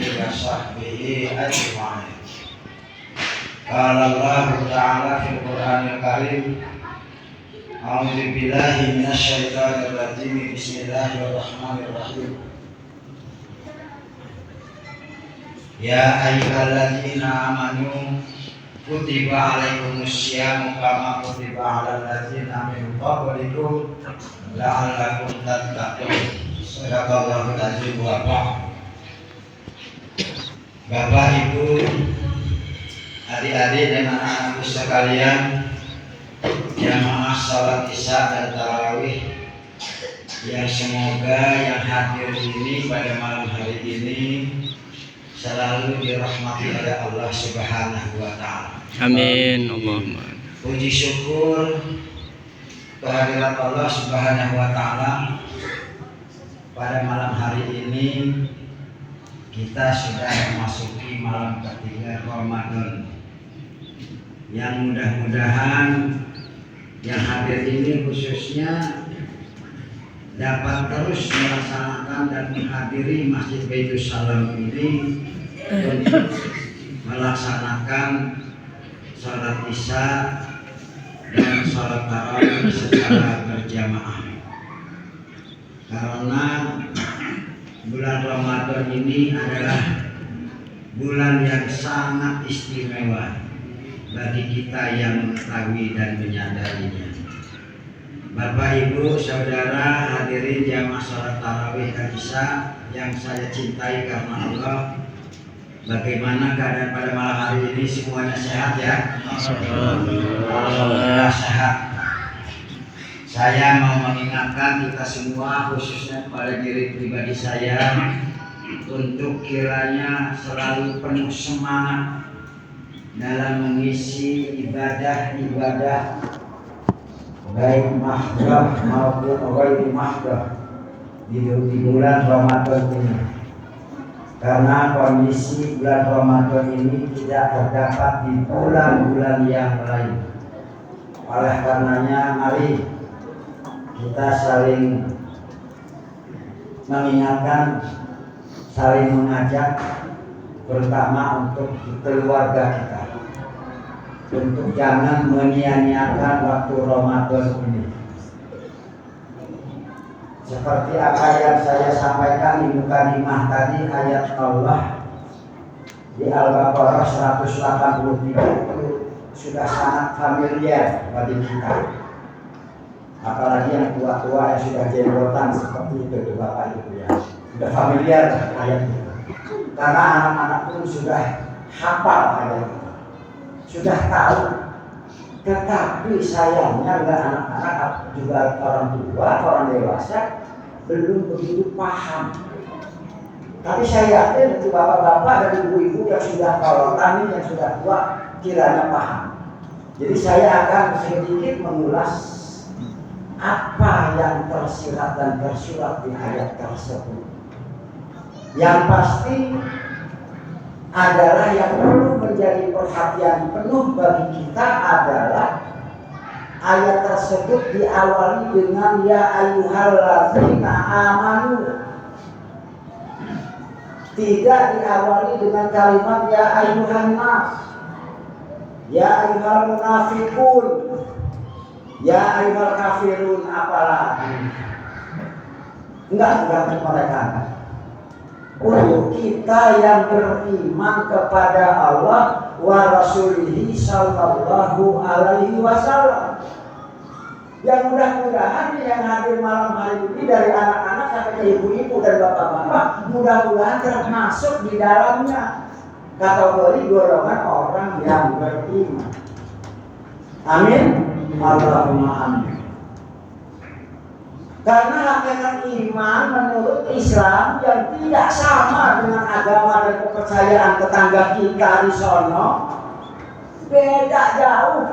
wa sahbihi ajma'in. Qala Allah Ta'ala fil Qur'anil Karim, A'udzu billahi minasy syaithanir rajim. Bismillahirrahmanirrahim. Ya ayyuhalladzina amanu kutiba alaikumusyamu kama kutiba alal ladzina min qablikum la'allakum tattaqun. Shadaqallahul azim wa ba'd. Bapak, Ibu, adik-adik dan anak-anakku sekalian, jamaah salat Isya dan tarawih yang semoga yang hadir ini pada malam hari ini selalu dirahmati oleh Allah Subhanahu wa Ta'ala. Amin. Allahumma. Puji syukur kehadirat Allah Subhanahu wa Ta'ala, pada malam hari ini kita sudah memasuki malam ketiga Ramadan, yang mudah-mudahan yang hadir ini khususnya dapat terus melaksanakan dan menghadiri Masjid Baitus Salam ini untuk melaksanakan salat Isya dan salat tarawih secara berjamaah. Karena bulan Ramadan ini adalah bulan yang sangat istimewa bagi kita yang mengetahui dan menyadarinya. Bapak, Ibu, Saudara, hadirin jamaah salat tarawih dan Isya yang saya cintai karena Allah. Bagaimana keadaan pada malam hari ini? Semuanya sehat ya? Alhamdulillah sehat. Saya mau mengingatkan kita semua, khususnya kepada diri pribadi saya, untuk kiranya selalu penuh semangat dalam mengisi ibadah-ibadah baik mahdoh maupun ghairi mahdoh di bulan Ramadan ini. Karena kondisi bulan Ramadan ini tidak terdapat di bulan-bulan yang lain. Oleh karenanya, mari kita saling mengingatkan, saling mengajak, terutama untuk keluarga kita, untuk jangan menyia-nyiakan waktu Ramadan ini. Seperti apa yang saya sampaikan di mukadimah tadi, ayat Allah di Al-Baqarah 183 itu sudah sangat familiar bagi kita. Apalagi yang tua-tua yang sudah jenggotan seperti itu, Bapak Ibu ya, sudah familiar ayat itu. Karena anak-anak pun sudah hafal ayat itu, sudah tahu. Tetapi sayangnya enggak anak-anak, juga orang tua, orang dewasa belum begitu paham. Tapi saya yakin untuk bapak-bapak dan ibu-ibu yang sudah kami yang sudah tua kiranya paham. Jadi saya akan sedikit mengulas apa yang tersirat dan tersurat di ayat tersebut. Yang pasti adalah yang perlu menjadi perhatian penuh bagi kita adalah ayat tersebut diawali dengan ya ayyuhalladzina amanu. Tidak diawali dengan kalimat ya ayyuhan nas, ya ayyuhal munafiqun, ya ayyuhal kafirun, apalagi. Enggak mereka. Untuk kita yang beriman kepada Allah wa rasulihi sallallahu alaihi wasallam. Yang mudah-mudahan yang hadir malam hari ini dari anak-anak sampai ke ibu-ibu dan bapak-bapak, mudah-mudahan termasuk di dalamnya kategori golongan orang yang beriman. Amin. Allahumma amin. Karena hakikat iman menurut Islam yang tidak sama dengan agama dan kepercayaan tetangga kita di sono, beda jauh.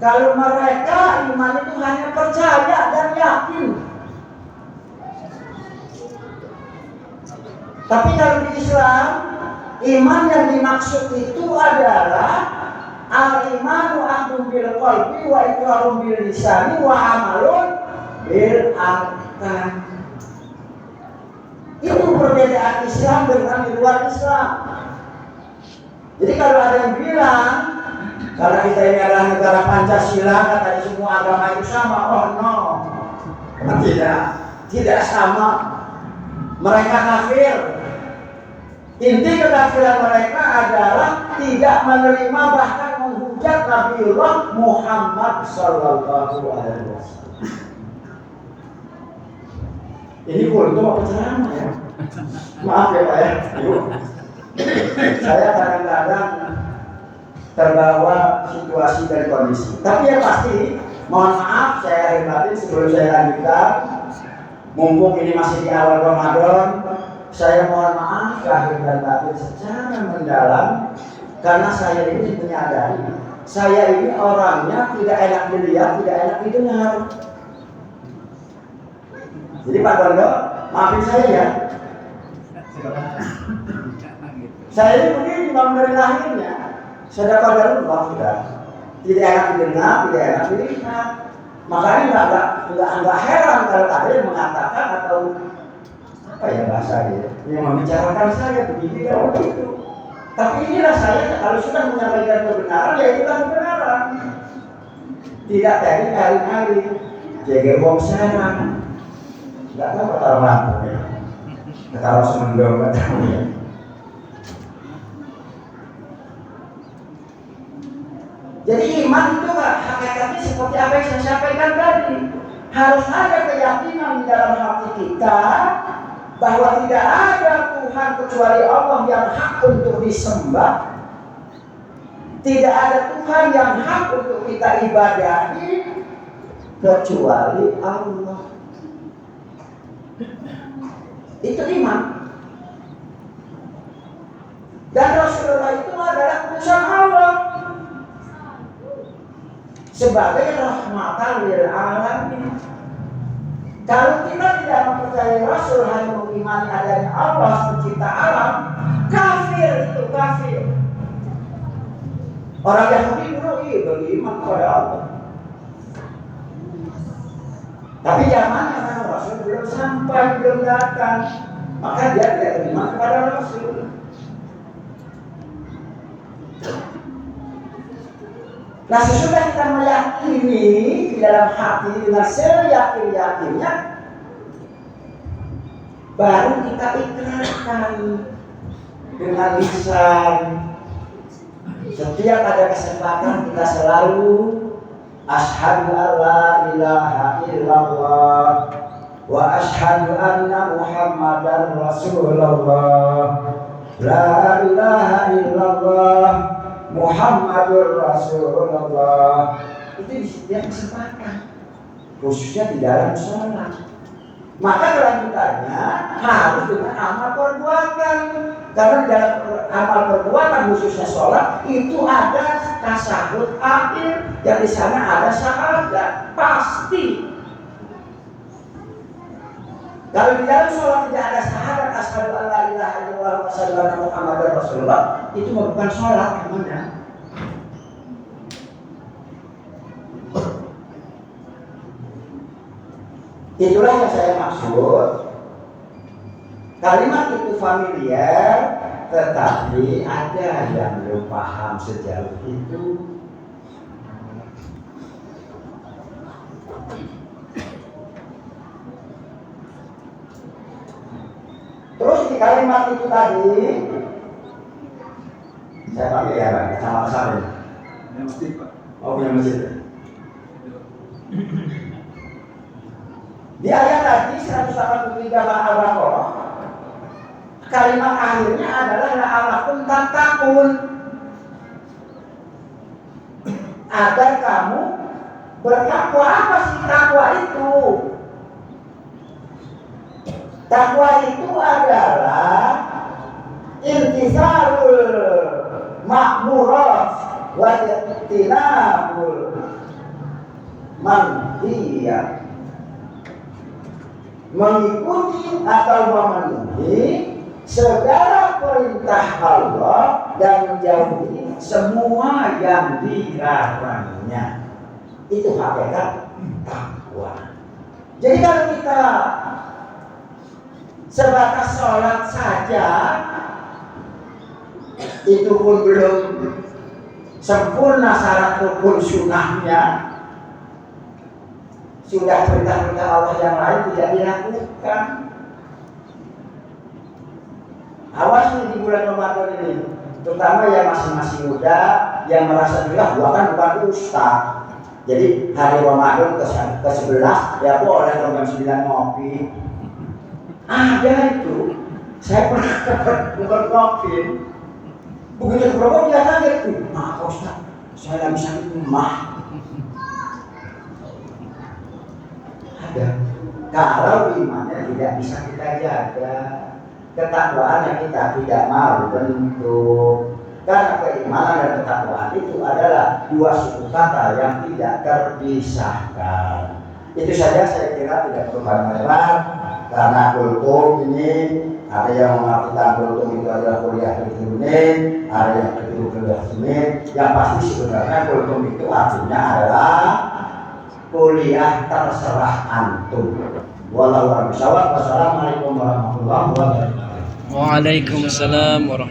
Kalau mereka iman itu hanya percaya dan yakin. Tapi kalau di Islam, iman yang dimaksud itu adalah al-imanu akhdun bil qalbi wa iqrarun bil lisani wa amalun bil arkan. Itu perbedaan Islam dengan di luar Islam. Jadi kalau ada yang bilang karena kita ini adalah negara Pancasila, katanya semua agama itu sama. Oh no, tidak sama. Mereka kafir. Inti kekafiran mereka adalah tidak menerima bahkan menghujat Nabiullah Muhammad Sallallahu Alaihi Wasallam. Ini kultum apa ceramah ya? Maaf ya Pak ya. Saya kadang-kadang terbawa situasi dan kondisi. Tapi yang pasti, mohon maaf saya batin sebelum saya lanjutkan. Mumpung ini masih di awal Ramadan, saya mohon maaf lahir dan batin secara mendalam karena saya ini menyadari saya ini orangnya tidak enak dilihat, tidak enak didengar. Jadi Pak Dondo, maafin saya ya. Saya ini begini memang dari lahirnya sudah qadarullah sudah tidak enak didengar, tidak enak dilihat. Makanya nggak heran kalau ada yang mengatakan atau apa ya bahasanya yang membicarakan saya begini dan begitu. Tapi inilah saya kalau sudah menyampaikan kebenaran ya itulah kebenaran. Tidak dari hari-hari jaga wong serang. Nggak tahu kata lampu ya. Kata semendong nggak tahu ya. Jadi iman itu hakikatnya seperti apa yang saya sampaikan tadi. Harus ada keyakinan di dalam hati kita bahwa tidak ada Tuhan kecuali Allah yang hak untuk disembah. Tidak ada Tuhan yang hak untuk kita ibadahi kecuali Allah. Itu iman. Dan Rasulullah itu adalah utusan Allah sebagai rahmatan lil alamin. Kalau kita tidak mempercayai Rasul, hanya mengimani adanya Allah pencipta alam, kafir itu kafir. Orang Yahudi dulu beriman kepada Allah. Tapi zamannya kan Rasul belum sampai, belum datang, maka dia tidak beriman kepada Rasul. Nah sesudah kita meyakini di dalam hati dengan seyakin-yakinnya, baru kita ikrarkan dengan lisan. Setiap ada kesempatan kita selalu asyhadu alla ilaha illallah wa asyhadu anna muhammadar rasulullah. La ilaha illallah Muhammadur Rasulullah. Itu di setiap kesempatan, khususnya di dalam sholat. Maka kelanjutannya harus dengan amal perbuatan. Karena di dalam amal perbuatan khususnya sholat itu ada tasyahud akhir, yang di sana ada syahadat pasti. Kalau di dalam sholat tidak ada syahadat asyhadu an la ilaha illallah wa asyhadu anna muhammadar rasulullah, itu bukan sholat namanya. Itulah yang saya maksud. Kalimat itu familiar, tetapi ada yang belum paham sejauh itu. Terus di kalimat itu tadi, saya panggil ya Pak, sama-sama. Yang masjid Pak. Oh punya masjid. Di ayat tadi 183 Al-Baqarah, kalimat akhirnya adalah la'allakum tattaqun, agar kamu bertakwa. Apa sih takwa itu? Takwa itu adalah imtithalul ma'murat wa ijtinabul manhiyat. Mengikuti atau memenuhi segala perintah Allah dan menjauhi semua yang dilarangnya. Itu hakikat takwa. Jadi kalau kita sebatas sholat saja itu pun belum sempurna syarat rukun sunnahnya, sudah perintah-perintah Allah yang lain tidak dilakukan. Awas nih di bulan Ramadan ini, terutama yang masih muda yang merasa bilang gua kan bukan ustaz. Jadi hari Ramadan ke-11 ya aku oleh jam 9 ngopi. Ada itu. Saya pernah dapat ngopi. Begitu berapa dia kaget tuh. Maaf Ustaz, saya lagi sakit mah. Ada. Kalau imannya tidak bisa kita jaga, ketakwaannya kita tidak mau bentuk. Karena keimanan dan ketakwaan itu adalah dua suku kata yang tidak terpisahkan. Itu saja saya kira tidak perlu banyak-banyak. Karena kultum ini ada yang mengartikan kultum itu adalah kuliah keturunan, ada yang keturunan. Yang pasti sebenarnya kultum itu artinya adalah kuliah terserah antum. Wallahu a'lam bishawab. Wassalamualaikum warahmatullahi wabarakatuh. Waalaikumsalam warahmatullahi wabarakatuh.